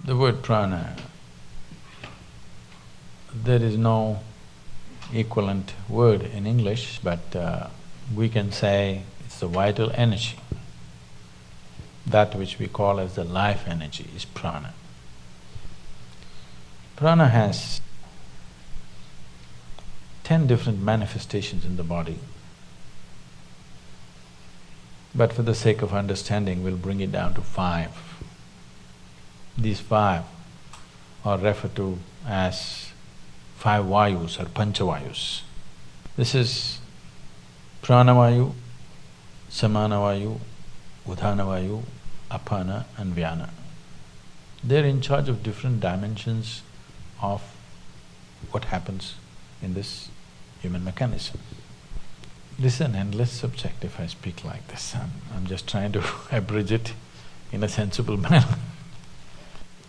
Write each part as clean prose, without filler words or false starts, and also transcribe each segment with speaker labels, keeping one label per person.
Speaker 1: The word prana, there is no equivalent word in English, but we can say it's the vital energy. That which we call as the life energy is prana. Prana has 10 different manifestations in the body, but for the sake of understanding, we'll bring it down to 5. These 5 are referred to as 5 vayus or panchavayus. This is pranavayu, samanavayu, udhanavayu, apana and vyana. They're in charge of different dimensions of what happens in this human mechanism. This is an endless subject if I speak like this. I'm just trying to abridge it in a sensible manner.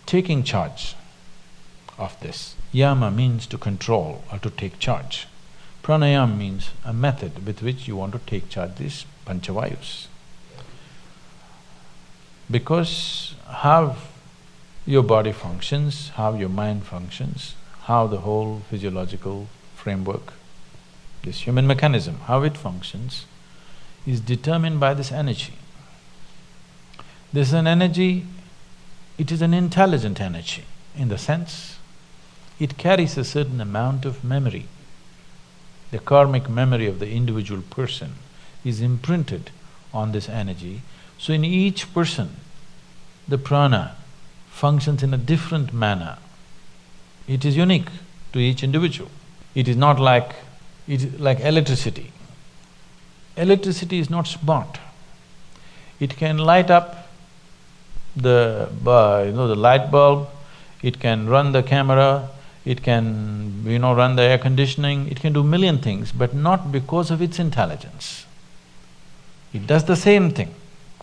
Speaker 1: Taking charge of this. Yama means to control or to take charge. Pranayama means a method with which you want to take charge of these panchavayus. Because how your body functions, how your mind functions, how the whole physiological framework, this human mechanism, how it functions, is determined by this energy. This is an energy, it is an intelligent energy in the sense it carries a certain amount of memory. The karmic memory of the individual person is imprinted on this energy. So in each person, the prana functions in a different manner. It is unique to each individual. It is not like… it is like electricity. Electricity is not smart. It can light up the the light bulb, it can run the camera, it can run the air conditioning, it can do million things, but not because of its intelligence. It does the same thing,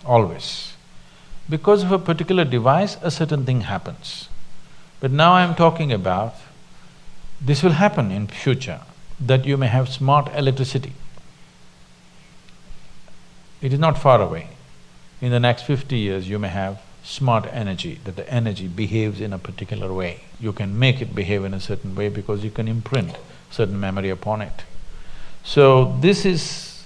Speaker 1: always. Because of a particular device, a certain thing happens. But now I'm talking about, this will happen in future, that you may have smart electricity. It is not far away. In the next 50 years, you may have smart energy, that the energy behaves in a particular way. You can make it behave in a certain way because you can imprint certain memory upon it. So this is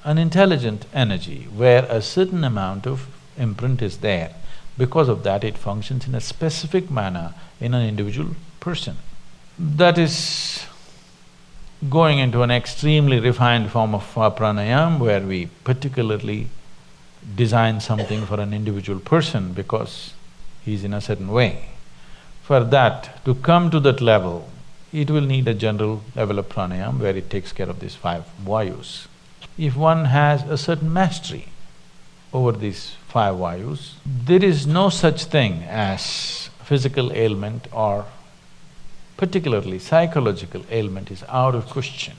Speaker 1: an intelligent energy where a certain amount of imprint is there. Because of that, it functions in a specific manner in an individual person. That is going into an extremely refined form of pranayama where we particularly design something for an individual person because he's in a certain way. For that, to come to that level, it will need a general level of pranayama where it takes care of these 5 vayus. If one has a certain mastery over these 5 vayus, there is no such thing as physical ailment or particularly psychological ailment is out of question.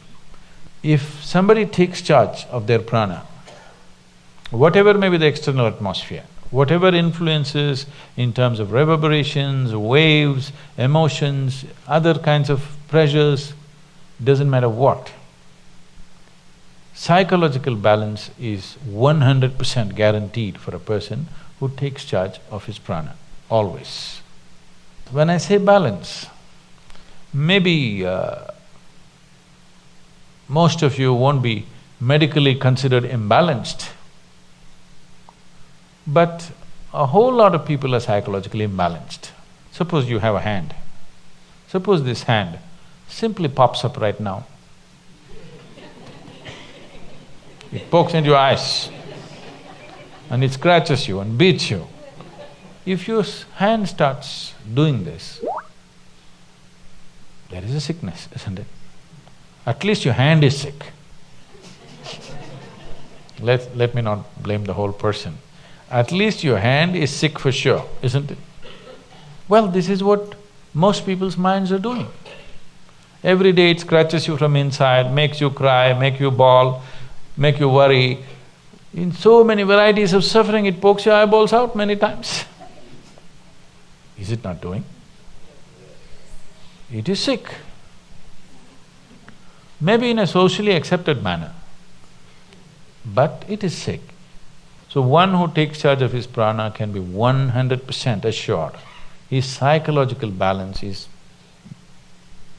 Speaker 1: If somebody takes charge of their prana, whatever may be the external atmosphere, whatever influences in terms of reverberations, waves, emotions, other kinds of pressures, doesn't matter what, psychological balance is 100% guaranteed for a person who takes charge of his prana, always. When I say balance, maybe most of you won't be medically considered imbalanced, but a whole lot of people are psychologically imbalanced. Suppose you have a hand. Suppose this hand simply pops up right now. It pokes into your eyes and it scratches you and beats you. If your hand starts doing this, there is a sickness, isn't it? At least your hand is sick. Let me not blame the whole person. At least your hand is sick for sure, isn't it? Well, this is what most people's minds are doing. Every day it scratches you from inside, makes you cry, make you bawl, make you worry. In so many varieties of suffering, it pokes your eyeballs out many times. Is it not doing? It is sick. Maybe in a socially accepted manner, but it is sick. So one who takes charge of his prana can be 100% assured his psychological balance is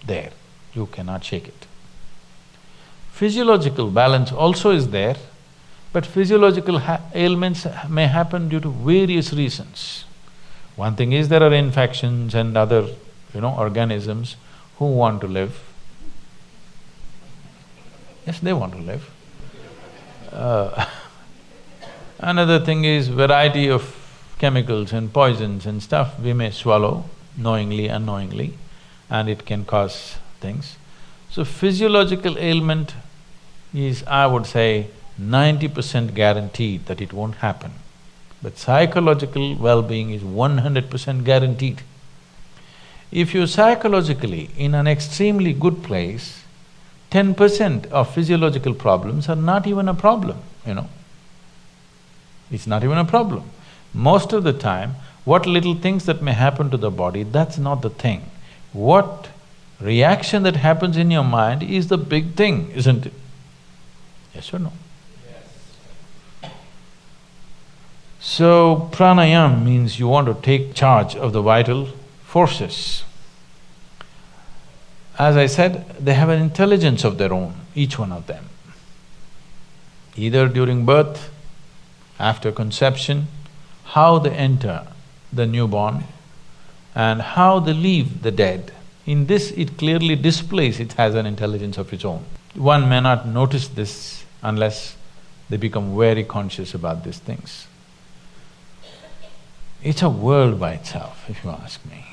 Speaker 1: there. You cannot shake it. Physiological balance also is there, but physiological ailments may happen due to various reasons. One thing is there are infections and other, organisms who want to live. Yes, they want to live. Another thing is variety of chemicals and poisons and stuff we may swallow knowingly, unknowingly, and it can cause things. So physiological ailment is, I would say, 90% guaranteed that it won't happen. But psychological well-being is 100% guaranteed. If you're psychologically in an extremely good place, 10% of physiological problems are not even a problem, It's not even a problem. Most of the time, what little things that may happen to the body, that's not the thing. What reaction that happens in your mind is the big thing, isn't it? Yes or no? Yes. So, pranayama means you want to take charge of the vital forces. As I said, they have an intelligence of their own, each one of them. Either during birth, after conception, how they enter the newborn and how they leave the dead. In this, it clearly displays it has an intelligence of its own. One may not notice this unless they become very conscious about these things. It's a world by itself, if you ask me.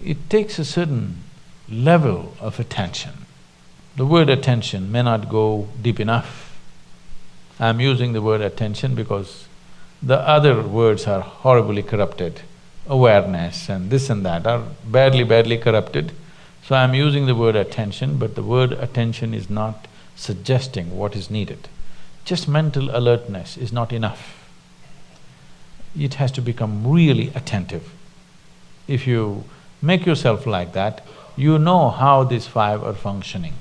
Speaker 1: It takes a certain level of attention. The word attention may not go deep enough. I'm using the word attention because the other words are horribly corrupted. Awareness and this and that are badly corrupted. So I'm using the word attention, but the word attention is not suggesting what is needed. Just mental alertness is not enough. It has to become really attentive. If you make yourself like that, you know how these five are functioning.